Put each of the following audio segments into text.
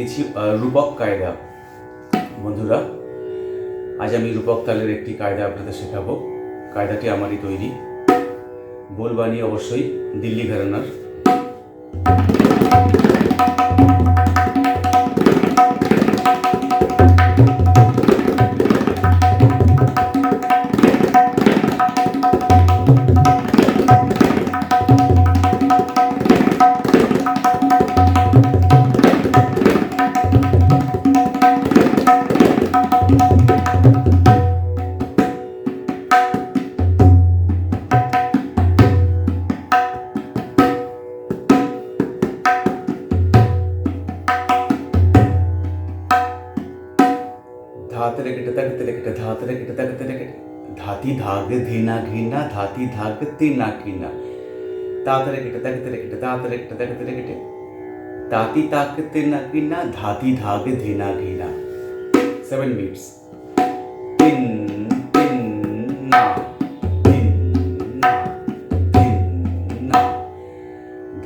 দিয়েছি রূপক কায়দা। বন্ধুরা, আজ আমি রূপক তালের একটি কায়দা আপনাদের শেখাবো। কায়দাটি আমারই তৈরি, বোল বানিয়ে অবশ্যই দিল্লি ঘরানার। धातरे किटे तकतरे किटे धातरे किटे तकतरे किटे धाती धाग धीना घीना धाती धाग तीना कीना तातरे किटे तकतरे किटे तातरे किटे तकतरे किटे ताती ताक तीना कीना धाती धाग धीना घीना। 7 beats। तीन तीन ना तीन ना तीन ना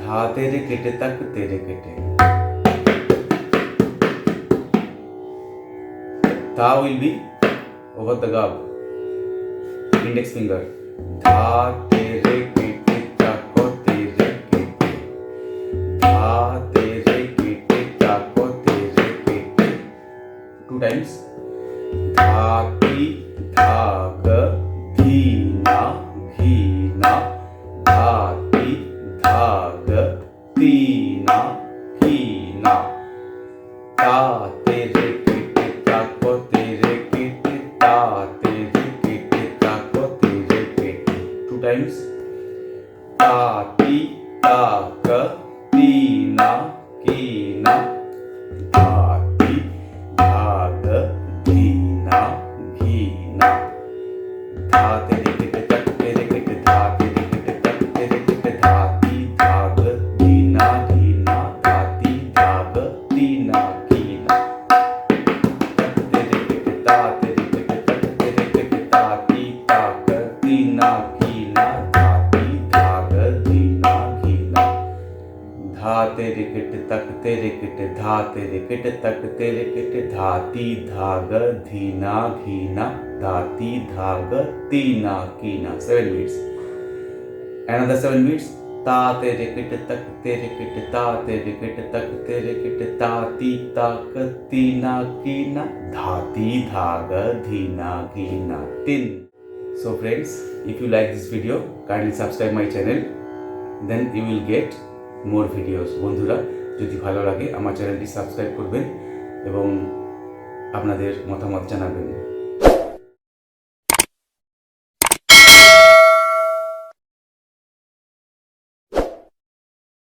धातरे किटे तकतरे किटे। Tha will be over the gab, index finger. Tha tere kete tako tere kete. Tha tere kete tako tere kete. 2 times. Dhati dhag dhina ghina. Dhati dhag tina ghina. Ta tere times. Tati tak tina kina dhati dhag dhina ghina. Dha tere kite tak tere kite dha tere kite tak tere kite dhati dhag dhina ghina dhati dhag tina ghina. Tak tere kite ta tere kite tak tere kite dhati dhag dhina ghina धाती धाग धीना घीना। धा तेरे kit तक तेरे kit धा तेरे kit तक तेरे kit धाती धाग धीना घीना धाती धाग तीना कीना। 7 beats। Another 7 beats। ता तेरे किट तक तेरे किट ता तेरे किट तक तेरे किट ताती ताक तीना कीना धाती धाग धीना घीना तीन। So friends, if you like this video, kindly subscribe my channel, then you will get more videos. বন্ধুরা, যদি ভালো লাগে আমার চ্যানেলটি সাবস্ক্রাইব করবেন এবং আপনাদের মতামত জানাবেন।